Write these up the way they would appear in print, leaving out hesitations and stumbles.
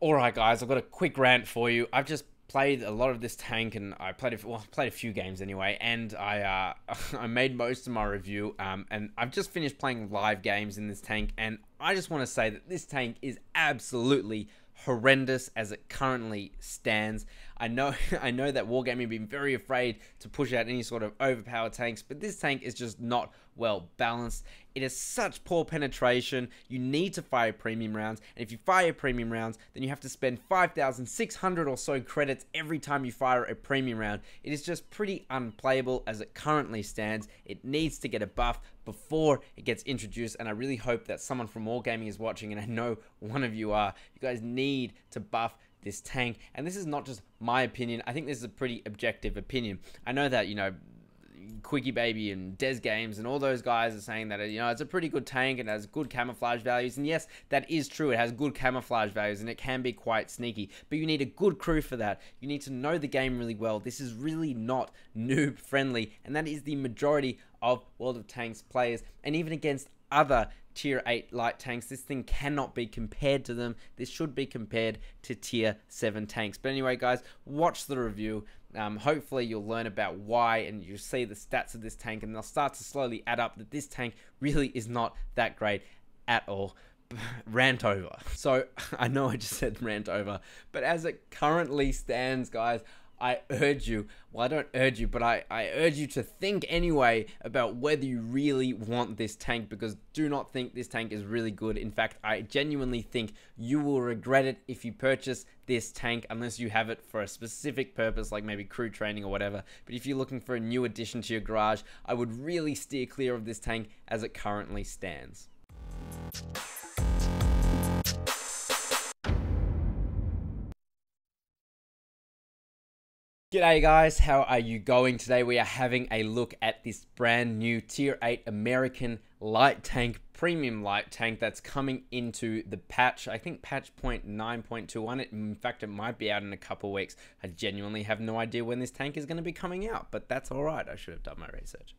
Alright guys, I've got a quick rant for you. I've just played a lot of this tank, and I played a few games anyway, and I I made most of my review, and I've just finished playing live games in this tank, and I just want to say that this tank is absolutely horrendous as it currently stands. I know that Wargaming have been very afraid to push out any sort of overpowered tanks, but this tank is just not well balanced. It has such poor penetration. You need to fire premium rounds, and if you fire premium rounds, then you have to spend 5,600 or so credits every time you fire a premium round. It is just pretty unplayable as it currently stands. It needs to get a buff before it gets introduced, and I really hope that someone from Wargaming is watching, and I know one of you are. You guys need to buff this tank, and this is not just my opinion. I think this is a pretty objective opinion. I know that, you know, Quickie Baby and Des Games and all those guys are saying that, you know, it's a pretty good tank and has good camouflage values, and yes, that is true. It has good camouflage values and it can be quite sneaky, but you need a good crew for that. You need to know the game really well. This is really not noob friendly, and that is the majority of World of Tanks players, and even against other tier 8 light tanks, this thing cannot be compared to them. This should be compared to tier 7 tanks. But anyway guys, watch the review. Hopefully you'll learn about why, and you'll see the stats of this tank, and they'll start to slowly add up that this tank really is not that great at all. Rant over. So I know I just said rant over, but as it currently stands, guys, I urge you, well, I don't urge you, but I urge you to think anyway about whether you really want this tank, because do not think this tank is really good. In fact, I genuinely think you will regret it if you purchase this tank, unless you have it for a specific purpose, like maybe crew training or whatever. But if you're looking for a new addition to your garage, I would really steer clear of this tank as it currently stands. G'day guys, how are you going? Today we are having a look at this brand new tier 8 American light tank, premium light tank that's coming into the patch, I think patch 0.9.21. In fact, it might be out in a couple weeks. I genuinely have no idea when this tank is going to be coming out, but that's alright, I should have done my research.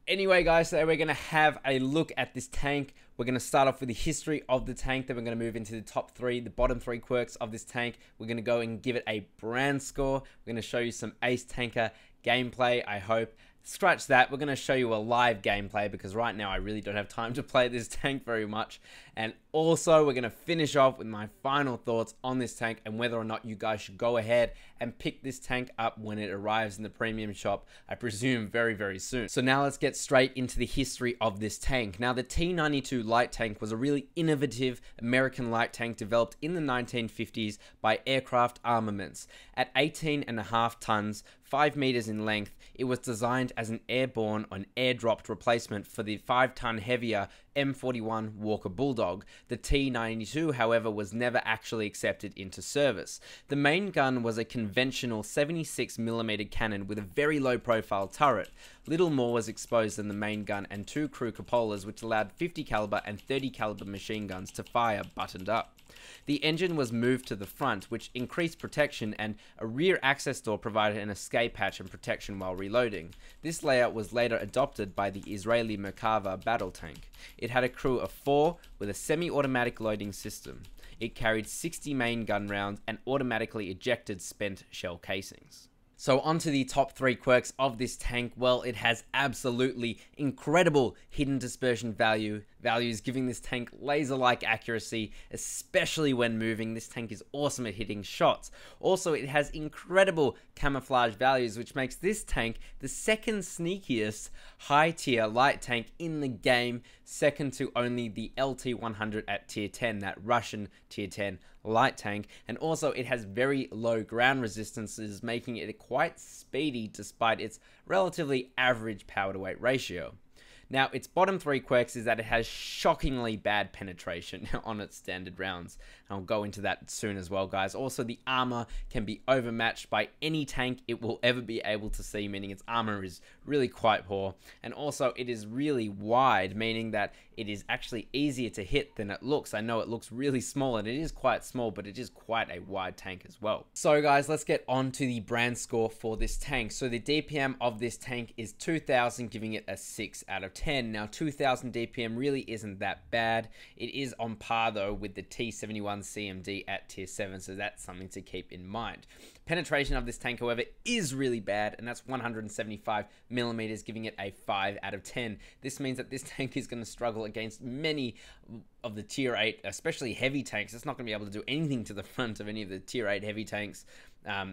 Anyway guys, today we're going to have a look at this tank. We're going to start off with the history of the tank, then we're going to move into the top three, the bottom three quirks of this tank. We're going to go and give it a brand score. We're going to show you some ace tanker gameplay, I hope. Scratch that, we're going to show you a live gameplay, because right now I really don't have time to play this tank very much. And also we're going to finish off with my final thoughts on this tank and whether or not you guys should go ahead and pick this tank up when it arrives in the premium shop, I presume very, very soon. So now let's get straight into the history of this tank. Now the T92 light tank was a really innovative American light tank developed in the 1950s by Aircraft Armaments. At 18.5 tons, 5 meters in length, it was designed as an airborne and air-dropped replacement for the 5-ton heavier M41 Walker Bulldog. The T92, however, was never actually accepted into service. The main gun was a conventional 76mm cannon with a very low profile turret. Little more was exposed than the main gun and 2 crew cupolas, which allowed 50 caliber and 30 caliber machine guns to fire buttoned up. The engine was moved to the front, which increased protection, and a rear access door provided an escape hatch and protection while reloading. This layout was later adopted by the Israeli Merkava battle tank. It had a crew of 4 with a semi-automatic loading system. It carried 60 main gun rounds and automatically ejected spent shell casings. So onto the top 3 quirks of this tank. Well, it has absolutely incredible hidden dispersion values, giving this tank laser-like accuracy, especially when moving. This tank is awesome at hitting shots. Also, it has incredible camouflage values, which makes this tank the second sneakiest high-tier light tank in the game, second to only the LT100 at tier 10, that Russian tier 10 light tank. And also it has very low ground resistances, making it quite speedy despite its relatively average power to weight ratio. Now, its bottom 3 quirks is that it has shockingly bad penetration on its standard rounds. And I'll go into that soon as well, guys. Also, the armor can be overmatched by any tank it will ever be able to see, meaning its armor is really quite poor. And also, it is really wide, meaning that it is actually easier to hit than it looks. I know it looks really small, and it is quite small, but it is quite a wide tank as well. So guys, let's get on to the brand score for this tank. So the DPM of this tank is 2000, giving it a 6 out of 10. Now 2000 DPM really isn't that bad. It is on par though with the T91 CMD at tier 7, so that's something to keep in mind. Penetration of this tank, however, is really bad, and that's 175 millimeters, giving it a 5 out of 10. This means that this tank is going to struggle against many of the tier 8, especially heavy tanks. It's not going to be able to do anything to the front of any of the tier 8 heavy tanks.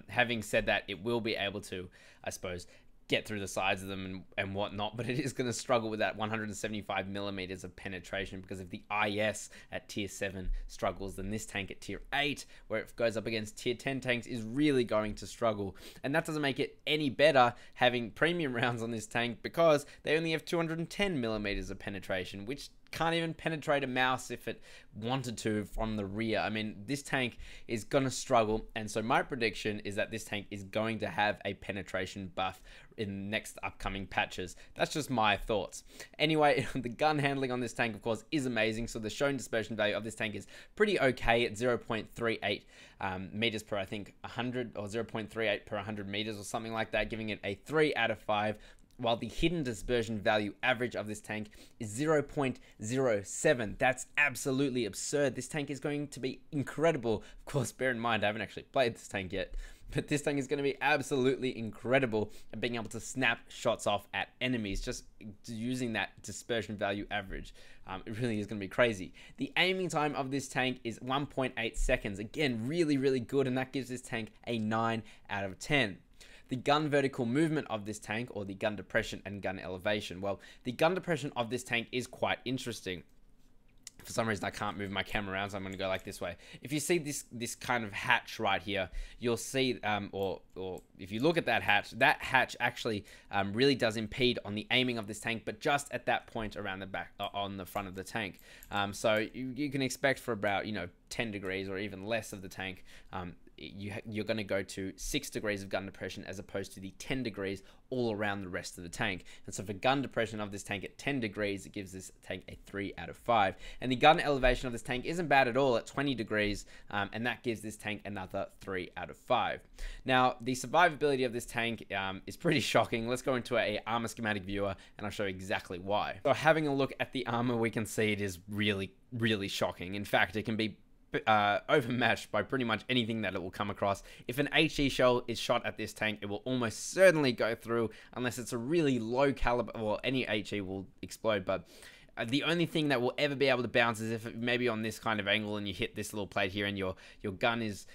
Having said that, it will be able to, I suppose, get through the sides of them and whatnot, but it is going to struggle with that 175 millimeters of penetration, because if the IS at tier 7 struggles, then this tank at tier 8, where it goes up against tier 10 tanks, is really going to struggle. And that doesn't make it any better having premium rounds on this tank, because they only have 210 millimeters of penetration, which can't even penetrate a mouse if it wanted to from the rear. I mean, this tank is going to struggle, and so my prediction is that this tank is going to have a penetration buff in next upcoming patches. That's just my thoughts. Anyway, the gun handling on this tank, of course, is amazing. So the shown dispersion value of this tank is pretty okay at 0.38 meters per, I think, 100, or 0.38 per 100 meters or something like that, giving it a 3 out of 5. While the hidden dispersion value average of this tank is 0.07. That's absolutely absurd. This tank is going to be incredible. Of course, bear in mind, I haven't actually played this tank yet, but this tank is going to be absolutely incredible at being able to snap shots off at enemies, just using that dispersion value average. It really is going to be crazy. The aiming time of this tank is 1.8 seconds. Again, really, really good, and that gives this tank a 9 out of 10. The gun vertical movement of this tank, or the gun depression and gun elevation. Well, the gun depression of this tank is quite interesting. For some reason, I can't move my camera around, so I'm going to go like this way. If you see this kind of hatch right here, you'll see, or if you look at that hatch actually really does impede on the aiming of this tank, but just at that point around the back, on the front of the tank. So you can expect for about, 10 degrees or even less of the tank, you're going to go to 6 degrees of gun depression, as opposed to the 10 degrees all around the rest of the tank. And so for gun depression of this tank at 10 degrees, it gives this tank a 3 out of 5. And the gun elevation of this tank isn't bad at all at 20 degrees, and that gives this tank another 3 out of 5. Now, the survivability of this tank is pretty shocking. Let's go into a armor schematic viewer, and I'll show you exactly why. So having a look at the armor, we can see it is really, really shocking. In fact, it can be overmatched by pretty much anything that it will come across. If an HE shell is shot at this tank, it will almost certainly go through, unless it's a really low caliber. Well, any HE will explode, but the only thing that will ever be able to bounce is if it maybe on this kind of angle and you hit this little plate here, and your gun is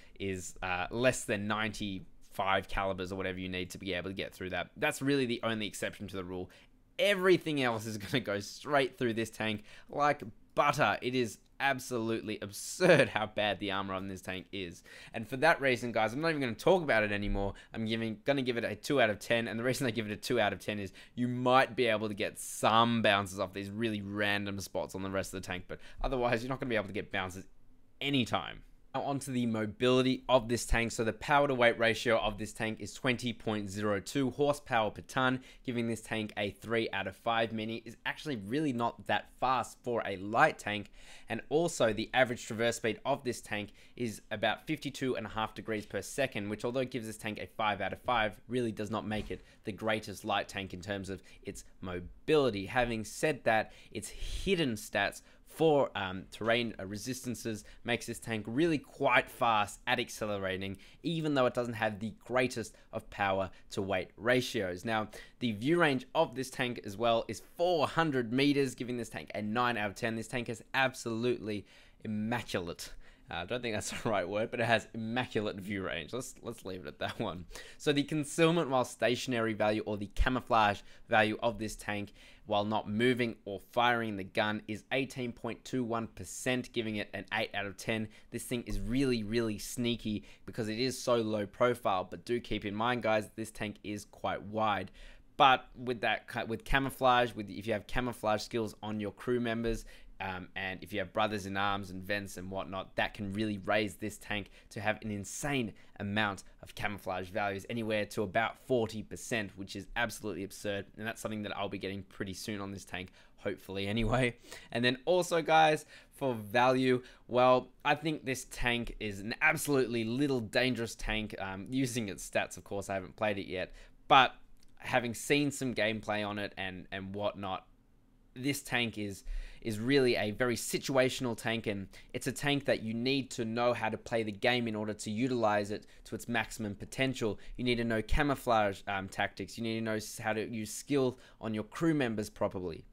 less than 95 calibers or whatever you need to be able to get through that. That's really the only exception to the rule. Everything else is going to go straight through this tank like butter. It is absolutely absurd how bad the armor on this tank is. And for that reason, guys, I'm not even going to talk about it anymore. I'm going to give it a 2 out of 10. And the reason I give it a 2 out of 10 is you might be able to get some bounces off these really random spots on the rest of the tank, but otherwise you're not going to be able to get bounces anytime. Now onto the mobility of this tank. So the power to weight ratio of this tank is 20.02 horsepower per ton, giving this tank a 3 out of 5, meaning it's actually really not that fast for a light tank. And also the average traverse speed of this tank is about 52.5 degrees per second, which, although it gives this tank a 5 out of 5, really does not make it the greatest light tank in terms of its mobility. Having said that, its hidden stats for terrain resistances makes this tank really quite fast at accelerating, even though it doesn't have the greatest of power to weight ratios. Now, the view range of this tank as well is 400 meters, giving this tank a 9 out of 10. This tank is absolutely immaculate. I don't think that's the right word, but it has immaculate view range. Let's leave it at that one. So the concealment while stationary value, or the camouflage value of this tank while not moving or firing the gun, is 18.21%, giving it an 8 out of 10. This thing is really, really sneaky because it is so low profile, but do keep in mind, guys, this tank is quite wide. But with camouflage, if you have camouflage skills on your crew members, and if you have brothers in arms and vents and whatnot, that can really raise this tank to have an insane amount of camouflage values, anywhere to about 40%, which is absolutely absurd. And that's something that I'll be getting pretty soon on this tank, hopefully anyway. And then also, guys, for value, well, I think this tank is an absolutely little dangerous tank. Using its stats, of course, I haven't played it yet, but having seen some gameplay on it and whatnot, this tank is really a very situational tank, and it's a tank that you need to know how to play the game in order to utilize it to its maximum potential. You need to know camouflage tactics. You need to know how to use skill on your crew members properly.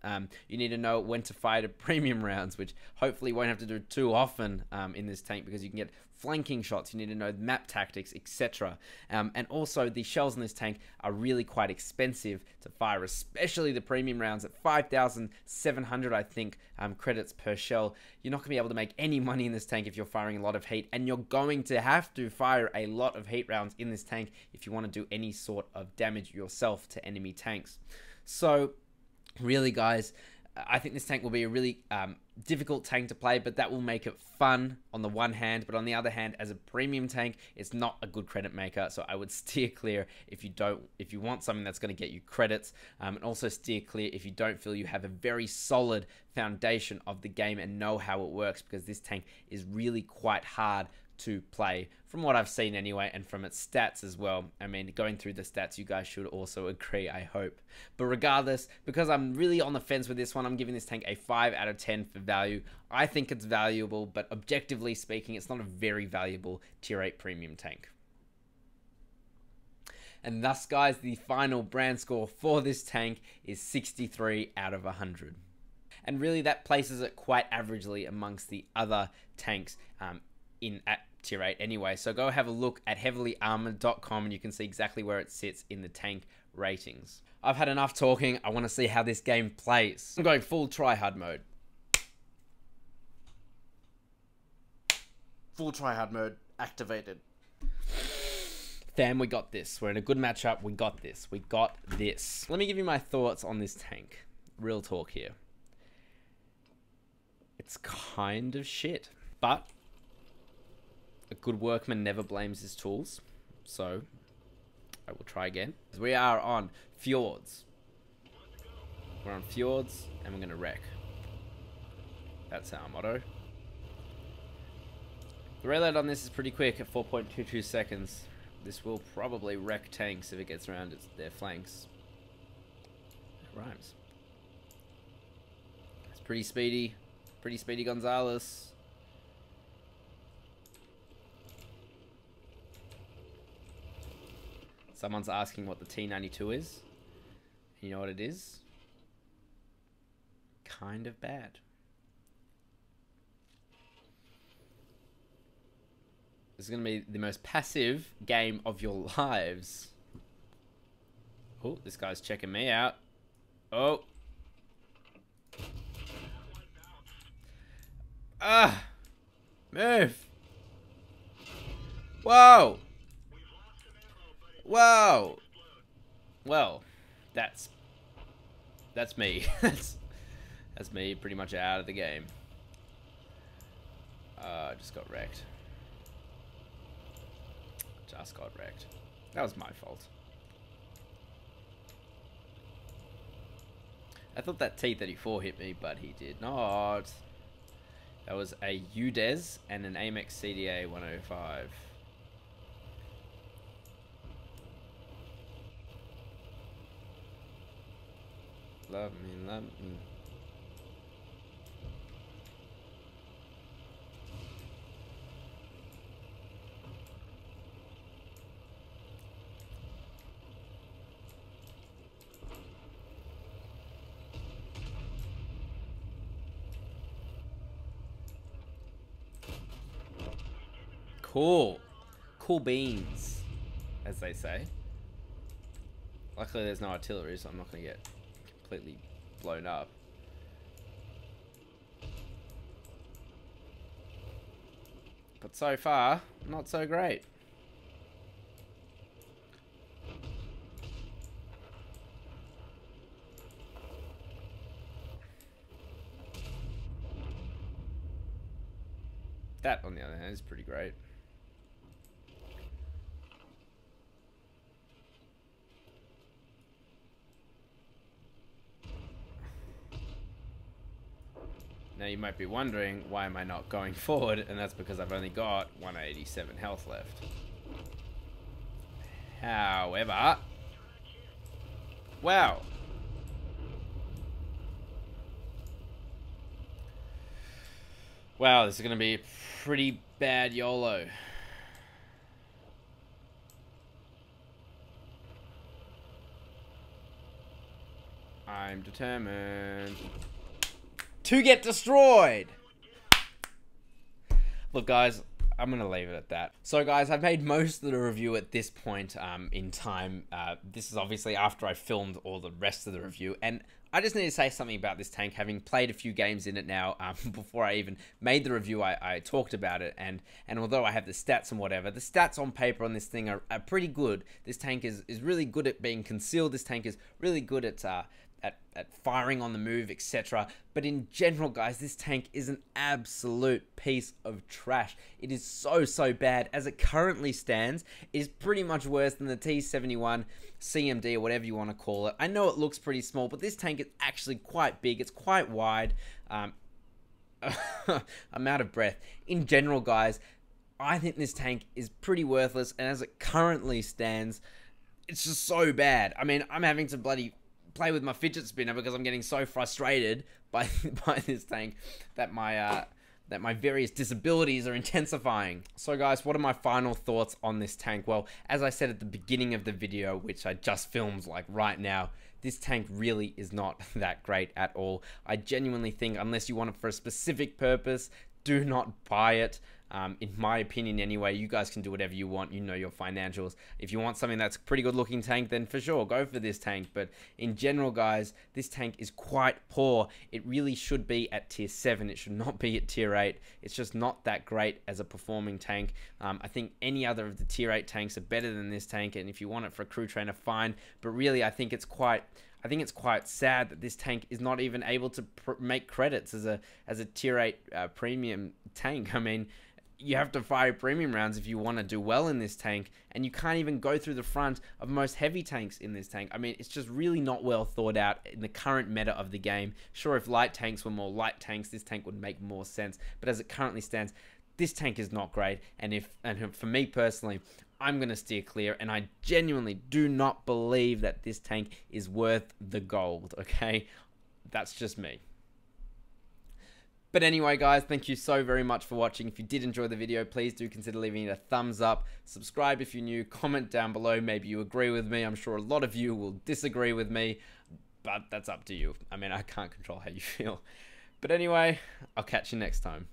You need to know when to fire at premium rounds, which hopefully won't have to do too often in this tank, because you can get flanking shots. You need to know map tactics, etc. And also, the shells in this tank are really quite expensive to fire, especially the premium rounds at 5,700, I think, credits per shell. You're not going to be able to make any money in this tank if you're firing a lot of heat, and you're going to have to fire a lot of heat rounds in this tank if you want to do any sort of damage yourself to enemy tanks. So, really, guys, I think this tank will be a really difficult tank to play, but that will make it fun on the one hand. But on the other hand, as a premium tank, it's not a good credit maker. So I would steer clear if you want something that's going to get you credits, and also steer clear if you don't feel you have a very solid foundation of the game and know how it works, because this tank is really quite hard to play, from what I've seen anyway, and from its stats as well. I mean, going through the stats, you guys should also agree, I hope. But regardless, because I'm really on the fence with this one, I'm giving this tank a 5 out of 10 for value. I think it's valuable, but objectively speaking, it's not a very valuable tier 8 premium tank. And thus, guys, the final brand score for this tank is 63 out of 100. And really, that places it quite averagely amongst the other tanks at tier 8 anyway. So go have a look at heavilyarmored.com and you can see exactly where it sits in the tank ratings. I've had enough talking. I want to see how this game plays. I'm going full tryhard mode. Full tryhard mode activated. Fam, we got this. We're in a good matchup. We got this. We got this. Let me give you my thoughts on this tank. Real talk here. It's kind of shit, but a good workman never blames his tools, so I will try again. We are on fjords. We're on fjords, and we're going to wreck. That's our motto. The reload on this is pretty quick at 4.22 seconds. This will probably wreck tanks if it gets around their flanks. It rhymes. It's pretty speedy. Pretty speedy Gonzalez. Someone's asking what the T92 is. You know what it is? Kind of bad. This is going to be the most passive game of your lives. Oh, this guy's checking me out. Oh. Ah. Move. Whoa. Whoa. Well, that's me. that's me pretty much out of the game. I just got wrecked. Just got wrecked. That was my fault. I thought that T94 hit me, but he did not. That was a UDES and an Amex CDA 105. Love me, love me. Cool. Cool beans, as they say. Luckily there's no artillery, so I'm not going to get completely blown up. But so far, not so great. That is pretty great. Now you might be wondering, why am I not going forward? And that's because I've only got 187 health left. However... Wow. Wow, this is going to be a pretty bad YOLO. I'm determined to get destroyed. Look, guys, I'm going to leave it at that. So, guys, I've made most of the review at this point in time. This is obviously after I filmed all the rest of the review, and I just need to say something about this tank, having played a few games in it now. Before I even made the review, I talked about it, and although I have the stats and whatever, the stats on paper on this thing are pretty good. This tank is really good at being concealed. This tank is really good at firing on the move, etc. But in general, guys, this tank is an absolute piece of trash. It is so bad. As it currently stands, it is pretty much worse than the T91 CMD or whatever you want to call it. I know it looks pretty small, but this tank is actually quite big. It's quite wide. I'm out of breath. In general, guys, I think this tank is pretty worthless, and as it currently stands, it's just so bad. I mean, I'm having to bloody play with my fidget spinner because I'm getting so frustrated by this tank that my various disabilities are intensifying. So, guys, what are my final thoughts on this tank? Well, as I said at the beginning of the video, which I just filmed like right now, this tank really is not that great at all. I genuinely think, unless you want it for a specific purpose, do not buy it. In my opinion anyway. You guys can do whatever you want. You know your financials. If you want something that's a pretty good looking tank, then for sure, go for this tank. But in general, guys, this tank is quite poor. It really should be at tier 7. It should not be at tier 8. It's just not that great as a performing tank. I think any other of the tier 8 tanks are better than this tank, and if you want it for a crew trainer, fine. But really, I think it's quite sad that this tank is not even able to make credits as a tier 8 premium tank. I mean, you have to fire premium rounds if you want to do well in this tank, and you can't even go through the front of most heavy tanks in this tank. I mean, it's just really not well thought out in the current meta of the game. Sure, if light tanks were more light tanks, this tank would make more sense, but as it currently stands, this tank is not great, and for me personally, I'm going to steer clear, and I genuinely do not believe that this tank is worth the gold, okay? That's just me. But anyway, guys, thank you so very much for watching. If you did enjoy the video, please do consider leaving it a thumbs up. Subscribe if you're new. Comment down below. Maybe you agree with me. I'm sure a lot of you will disagree with me, but that's up to you. I mean, I can't control how you feel. But anyway, I'll catch you next time.